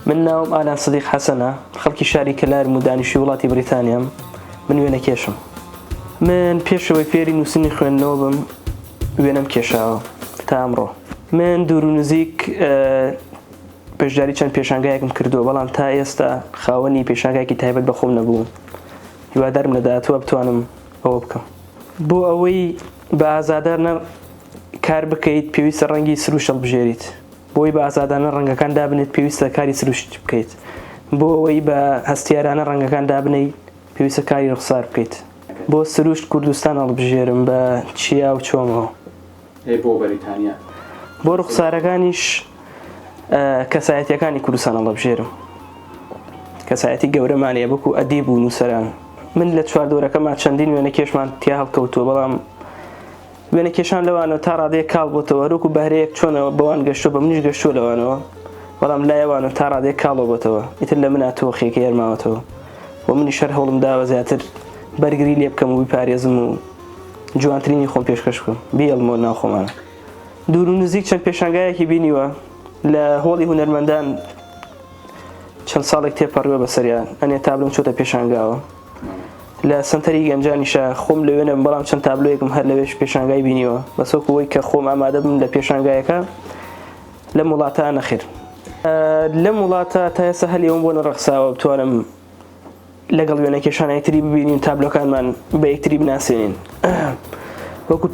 من ناوم ئالان سەدیق حەسەنە، خەڵکی شاری کەلارم و دانیشتووی وڵاتی بریتانیام. من وێنە کێشم. من پێشەوەی فێری نووسینی خوێندنەوە بم وێنەم کێشاوە تا ئەمڕۆ. من دوور و نزیک پێشداری چەند پێشانگایەکم کردووە، بەڵام تا ئێستا خاوەنی پێشانگایەکی تایبەت بە خۆم نەبووم. هیوادارم لە داهاتووە بتوانم ئەوە بکەم. بۆ ئەوەی بە ئازادانە کار بکەیت پێویستە ڕەنگی سروش هەڵبژێریت. بۆی بە ئازادانە ڕەنگەکان دابنێت پێویستە کاری سروشت بکەیت. بۆ ئەوەی بە هەستیارانە ڕەنگەکان دابنەیت پێویستە کاری ڕوخسار بکەیت. بۆ سروشت کوردستان هەڵبژێرم بە چیا و چۆمەوە. بۆ بەریتانیا بۆ ڕوخسارەکانیش کەسایەتیەکانی کوردستان هەڵبژێرم. کەسایەتی گەورەمانەیە بەکو ئەدیب و نووسەران. من لە چواردۆرەکەمان چەندین وێنە کێشمان تیا هەڵکەوتووە، بەڵام وێنە کێشان لەوانەوە تا ڕادەیە کاڵ بۆتەوە، وەکو بەهرەیەک چۆنەوە بەوان گەشتووە بە منیش گەشتووە لەوانەوە، بەڵام لایەوانە تا ڕادەیە کاڵەوە بۆتەوە. ئیتر لە منە تۆخێکە یارماوەتەوە و منیش هەر هەوڵم داوە زیاتر بەرگری لێ بکەم و بیپارێزم و جوانترینی خۆم پێشکەش بکەم بیڵمەوە ناو خۆمانە. دوور و نزیک چەند پێشانگایەکی بینیوە لە هۆڵی هونەرمەندان چەند ساڵێک تێپەڕیوە بەسەریان، ئەنێ تابلۆم چۆتە پێشانگاوە. لە سنتەری گەنجانیشە خۆم لەوێنم، بەڵام چەند تابلۆیەکم هەر لەوێش پێشانگای بینیوە، بەسۆکو ئەوەی کە خۆم ئامادە بم لە پێشانگایەکە لە وڵاتە نەخیر. لەم وڵاتە تا ئێستا هەلیەوەم بۆ نەڕەخساوە بتوانم لەگەڵ وێنە کێشان یەکتری ببینین، تابلۆکانمان بە یەکتری بناسێنین. وەکو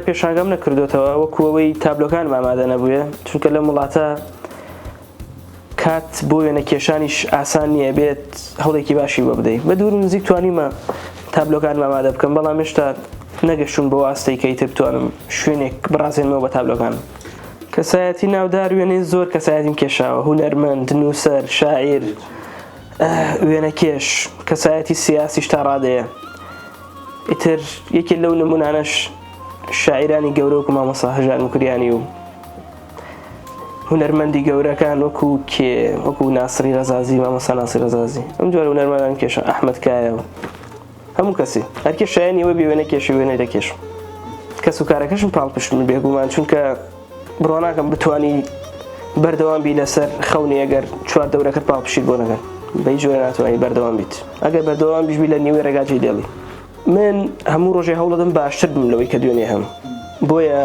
پێشانگام نەکردوێتەوە، وەکو ئەوەی تابلۆکانم ئامادە نەبووە، چونکە لەم وڵاتە کات بۆ وێنە کێشانیش ئاسان نییە بێت هەوڵێکی باشی بۆ بدەیت. بە دوور و نزیک توانیمە تابلۆکانم ئامادە بکەم، بەڵام هێشتا نەگەشتم بۆ واستەی کە ئیتر بتوانم شوێنێک بڕازێنمەوە بە تابلۆکان. کەسایەتی ناودار وێنەی زۆر کەسایەتیم کێشاوە: هونەرمەند، نووسەر، شاعیر، وێنە کێش، کەسایەتی سیاسیش تا ڕادەیە. ئیتر یەکێ لەو نمونانەش شاعیرانی گەورە وەکو مامۆستا هەژار موکریانی و هونەرمەندی گەورەکان وەکو ناسری ڕەزازی، مامۆستا ناسری ڕەزازی، ئەم جۆرە هونەرمەندان کێشە، ئەحمەد کایە و هەموو کەسی هەرکێ شایەنی ئەوە بێ وێنە کێشی وێنەی دەکێشم. کەس و کارەکەشم پاڵپشت من بێگومان، چونکە بڕۆ ناکەم بتوانی بەردەوام بی لەسەر خەونی ئەگەر چوار دەورەکەت پاڵپشید بۆ نەکەن، بە هیچ جۆرە ناتوانانی بەردەوام بیت. ئەگەر بەردەوام بیش بی لە نیوەی ڕێگاجێ دێڵی. من هەموو ڕۆژێ هەوڵەدەم باشتر بم لەوەی کە دوێنێ هەم، بۆیە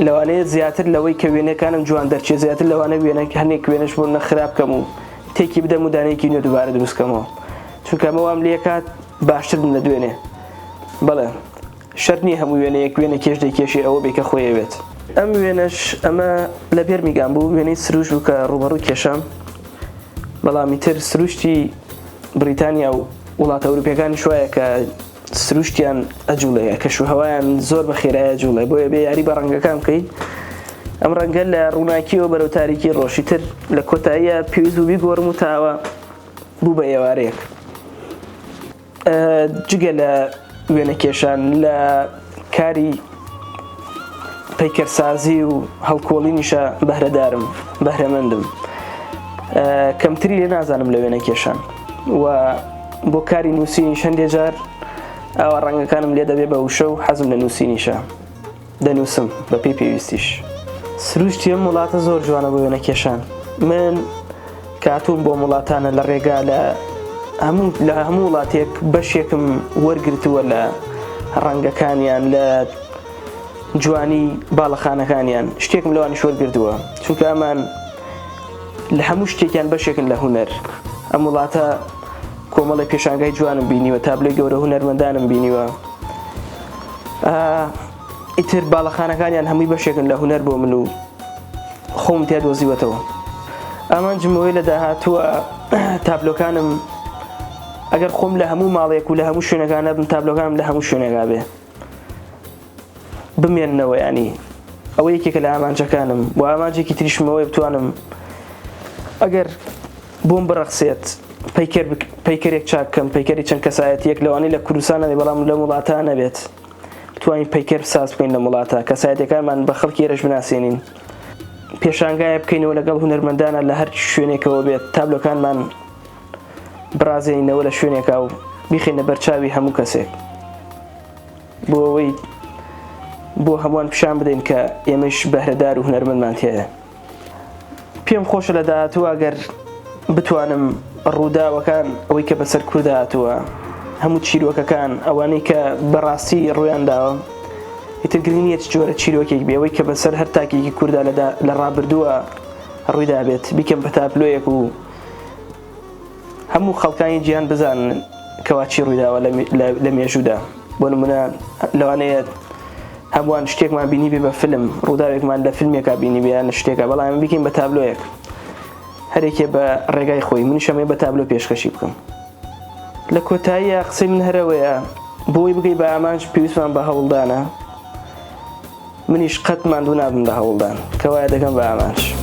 لەوانەیە زیاتر لەوەی کە وێنەکانم جوان دەرچێت، زیاتر لەوانە هەنێک وێنەش بۆ نەخراب بکەم و تێکی بدەم و دانەیەکی نوێ دووبارە دروستکەمەوە، چونکە ئەمەوام لێ کات باشتر بم لە دوێنێ. بەڵێ شەرت نییە هەموو وێنەیەک وێنە کێش دەیکێشی ئەوە بێ کە خۆیەوێت. ئەم وێنەش ئەمە لە بێرمیگام بوو، وێنەی سروش بوو کە ڕوبەڕووی کێشام، بەڵامی تر سروشتی بریتانیا و وڵاتە ئەوروپیەکانی شوایە کە سروشتیان ئەجوڵەیە، کەشوهەوایان زۆر بە خێرایە ئەجوڵێ، بۆیە بێ یاری بە ڕەنگەکان بکەیت. ئەم ڕەنگە لە ڕووناکیەوە بەرەو تاریکی ڕۆژی تر لە کۆتاییە پێویست و بیگۆڕم و تاوە بوو بە ئێوارەیەک. جگە لە وێنە کێشان لە کاری پەیکەرسازی و هەڵکۆڵینیشە بەهرەدارم، بەهرەمەندم. کەمتری لێ نازانم لە وێنە کێشان و بۆ کاری نووسینی هەندێک جار ئەوە ڕەنگەکانم لێ دەبێ بە وشە و حەزم لە نووسینیشە، دەنووسم بە پێی پێویستیش. سروشتی ئەم وڵاتە زۆر جوانە بۆ وێنە کێشان. من کاتوم بۆ وڵاتانە لە ڕێگا لە هەموو وڵاتێک بەشێکم وەرگرتووە لە ڕەنگەکانیان، لە جوانی باڵەخانەکانیان، شتێکم لەوانیش وەرگرتووە، چونکە ئەمان لە هەموو شتێکیان بەشێکن لە هونەر. ئەم وڵاتە کۆمەڵی پێشانگای جوانم بینیوە، تابلۆی گەورە هونەرمەندانم بینیوە، ئیتر باڵەخانەکانیان هەمووی بەشێکن لە هونەر بۆ من و خۆم تیا دۆزیوەتەوە. ئامانجمەوەی لە داهاتووە تابلۆکانم ئەگەر خۆم لە هەموو ماڵێک و لە هەموو شوێنەکانە بم، تابلۆکانم لە هەموو شوێنێکا بێ بمێننەوە. ینی ئەوە یەکێکە لە ئامانجەکانم، و ئامانجێکی تریشمەوەی بتوانم ئەگەر بۆم بڕەخسێت پەیکەرێک چاک بکەم، پەیکەری چەند کەسایەتیەک لەوانەی لە کوردستان نەبێت بەڵام لە وڵاتە نەبێت، بتوانین پەیکەر ساز بکەین لە وڵاتە، کەسایەتەکانمان بە خەڵکی ئێرەش بناسێنین، پێشانگایە بکەینەوە لەگەڵ هونەرمەندانە لە هەر شوێنێکەوە بێت، تابلۆکانمان برازێنینەوە لە شوێنێکا و بیخینە بەرچاوی هەموو کەسێک، بۆ ئەوەی بۆ هەمووان پیشان بدەین کە ئێمەش بەهرەدار و هونەرمەندمان هەیە. پێم خۆشە لە داهاتوو ئەگەر بتوانم ڕووداوەکان ئەوەی کە بەسەر کوردهاتووە هەموو چیرۆکەکان ئەوانەی کە بەڕاستی ڕوویانداوە ئیتر گرنگیە چ جۆرە چیرۆکێک بێ ئەوەی کە بەسەر هەر تاکێکی کووردا لە ڕابردووە ڕوویدا بێت بیکەم بە تاپلۆیەک و هەموو خەڵکانی گیان بزانن کەوا چی ڕوویداوە لە مێژوودا. بۆ نمونە لەوانەیە هەمووان شتێکمان بینی بێ بە فیلم ڕووداوێکمان لە فیلمێکا بینی بێ یان شتێکە بەڵام بیکەین بە تابلۆیەک هەرێکێ بە ڕێگای خۆی منیش ئەمەی بە تابلۆ پێشکەشی بکەم. لە کۆتاییە قسەی من هەرەوەیە بۆی بگەی بە ئامانج پێویستمان بە هەوڵدانە منیش قەت ماندوو نابم لە هەوڵدان کەوایە دەکەم بە ئامانج.